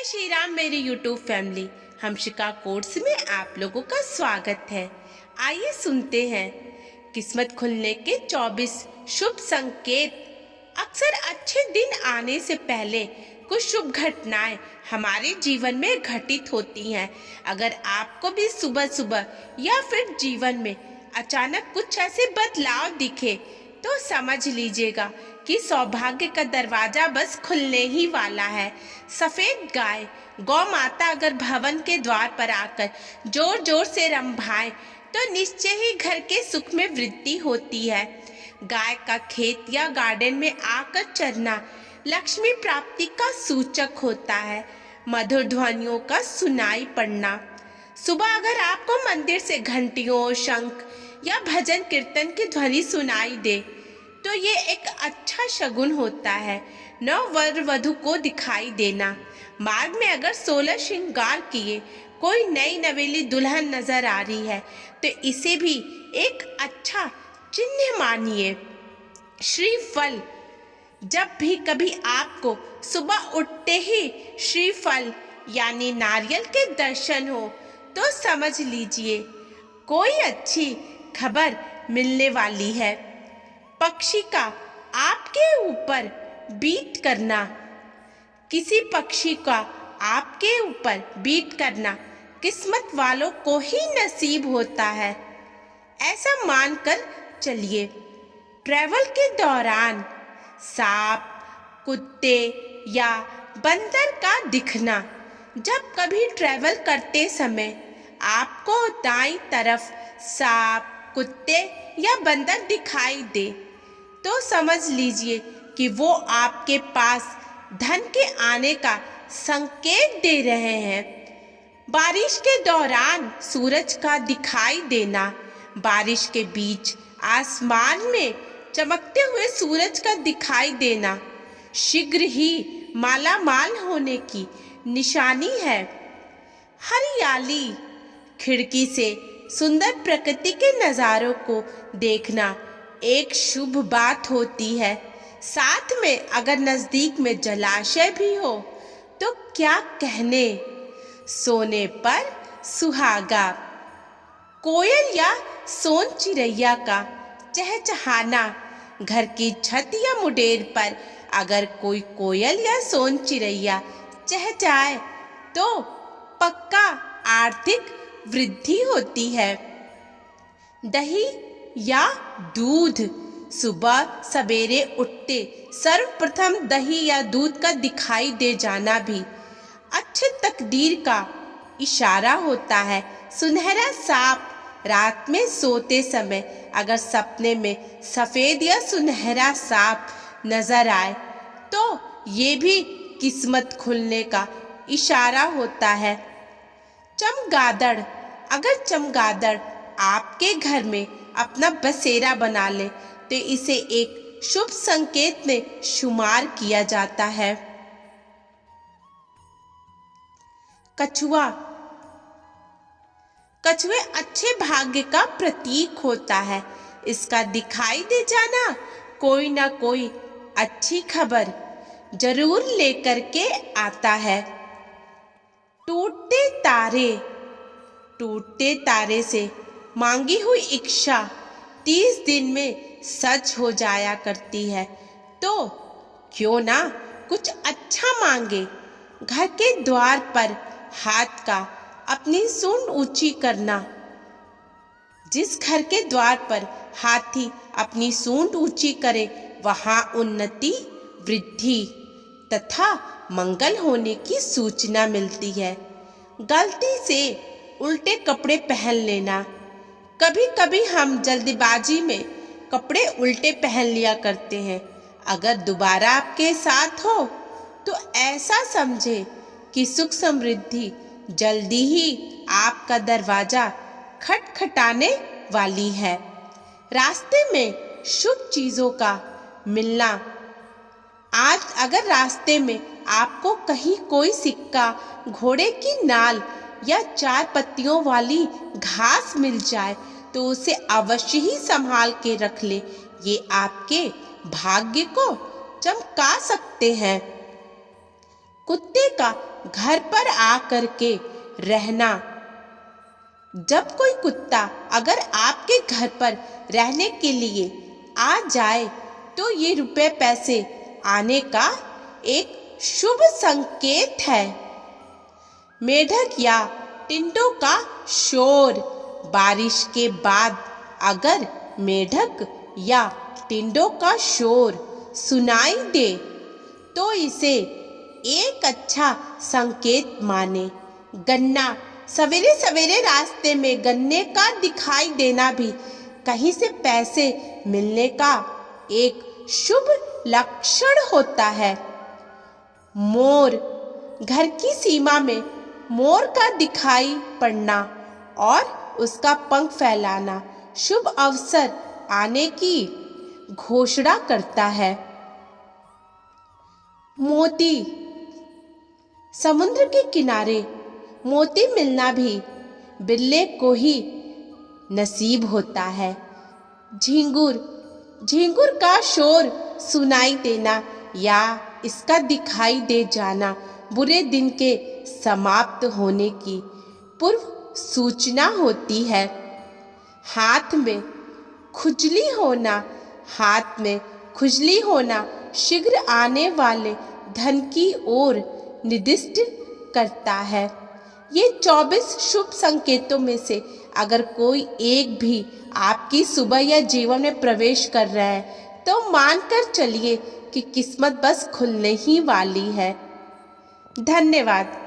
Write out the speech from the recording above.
जय श्री राम मेरी YouTube family. हमशिका course में आप लोगों का स्वागत है। आइए सुनते हैं किस्मत खुलने के 24 शुभ संकेत। अक्सर अच्छे दिन आने से पहले कुछ शुभ घटनाएं हमारे जीवन में घटित होती हैं। अगर आपको भी सुबह सुबह या फिर जीवन में अचानक कुछ ऐसे बदलाव दिखे तो समझ लीजिएगा कि सौभाग्य का दरवाजा बस खुलने ही वाला है। सफेद गाय गौ माता अगर भवन के द्वार पर आकर जोर जोर से रंभाए तो निश्चय ही घर के सुख में वृद्धि होती है। गाय का खेत या गार्डन में आकर चरना लक्ष्मी प्राप्ति का सूचक होता है। मधुर ध्वनियों का सुनाई पड़ना। सुबह अगर आपको मंदिर से घंटियों, शंख या भजन कीर्तन की ध्वनि सुनाई दे तो ये एक अच्छा शगुन होता है। नव वर वधु को दिखाई देना। मार्ग में अगर 16 श्रृंगार किए कोई नई नवेली दुल्हन नजर आ रही है तो इसे भी एक अच्छा चिन्ह मानिए। श्रीफल, जब भी कभी आपको सुबह उठते ही श्रीफल यानी नारियल के दर्शन हो तो समझ लीजिए कोई अच्छी खबर मिलने वाली है। पक्षी का आपके ऊपर बीट करना। किसी पक्षी का आपके ऊपर बीट करना किस्मत वालों को ही नसीब होता है, ऐसा मानकर चलिए। ट्रैवल के दौरान सांप, कुत्ते या बंदर का दिखना। जब कभी ट्रैवल करते समय आपको दाईं तरफ सांप, कुत्ते या बंदर दिखाई दे तो समझ लीजिए कि वो आपके पास धन के आने का संकेत दे रहे हैं। बारिश के दौरान सूरज का दिखाई देना। बारिश के बीच आसमान में चमकते हुए सूरज का दिखाई देना शीघ्र ही माला माल होने की निशानी है। हरियाली, खिड़की से सुंदर प्रकृति के नज़ारों को देखना एक शुभ बात होती है। साथ में अगर नज़दीक में जलाशय भी हो तो क्या कहने। सोने पर सुहागा। कोयल या सोन चिड़ैया का चहचहाना। घर की छत या मुडेर पर अगर कोई कोयल या सोन चिड़ैया चहचहाए तो पक्का आर्थिक वृद्धि होती है। दही या दूध। सुबह सवेरे उठते सर्वप्रथम दही या दूध का दिखाई दे जाना भी अच्छे तकदीर का इशारा होता है। सुनहरा सांप। रात में सोते समय अगर सपने में सफेद या सुनहरा सांप नजर आए तो ये भी किस्मत खुलने का इशारा होता है। चमगादड़। अगर चमगादड़ आपके घर में अपना बसेरा बना ले तो इसे एक शुभ संकेत में शुमार किया जाता है। कछुआ। कछुए अच्छे भाग्य का प्रतीक होता है। इसका दिखाई दे जाना कोई ना कोई अच्छी खबर जरूर लेकर के आता है। टूटते तारे। टूटते तारे से मांगी हुई इच्छा 30 दिन में सच हो जाया करती है, तो क्यों ना कुछ अच्छा मांगे। घर के द्वार पर हाथ का अपनी सूंड ऊंची करना। जिस घर के द्वार पर हाथी अपनी सूंड ऊंची करे वहां उन्नति, वृद्धि तथा मंगल होने की सूचना मिलती है। गलती से उल्टे कपड़े पहन लेना। कभी कभी हम जल्दीबाजी में कपड़े उल्टे पहन लिया करते हैं। अगर दोबारा आपके साथ हो तो ऐसा समझे कि सुख समृद्धि जल्दी ही आपका दरवाजा खटखटाने वाली है। रास्ते में शुभ चीजों का मिलना। आज अगर रास्ते में आपको कहीं कोई सिक्का, घोड़े की नाल या 4 पत्तियों वाली घास मिल जाए तो उसे अवश्य ही संभाल के रख ले। ये आपके भाग्य को चमका सकते हैं। कुत्ते का घर पर आ कर के रहना। जब कोई कुत्ता अगर आपके घर पर रहने के लिए आ जाए तो ये रुपए पैसे आने का एक शुभ संकेत है। मेढक या टिंडों का शोर। बारिश के बाद अगर मेढक या टिंडों का शोर सुनाई दे तो इसे एक अच्छा संकेत माने। गन्ना। सवेरे सवेरे रास्ते में गन्ने का दिखाई देना भी कहीं से पैसे मिलने का एक शुभ लक्षण होता है। मोर। घर की सीमा में मोर का दिखाई पड़ना और उसका पंख फैलाना शुभ अवसर आने की घोषणा करता है। मोती। समुद्र के किनारे मोती मिलना भी बिल्ले को ही नसीब होता है। झींगुर। झींगुर का शोर सुनाई देना या इसका दिखाई दे जाना बुरे दिन के समाप्त होने की पूर्व सूचना होती है। हाथ में खुजली होना। हाथ में खुजली होना शीघ्र आने वाले धन की ओर निर्दिष्ट करता है। ये 24 शुभ संकेतों में से अगर कोई एक भी आपकी सुबह या जीवन में प्रवेश कर रहा है तो मानकर चलिए कि किस्मत बस खुलने ही वाली है। धन्यवाद।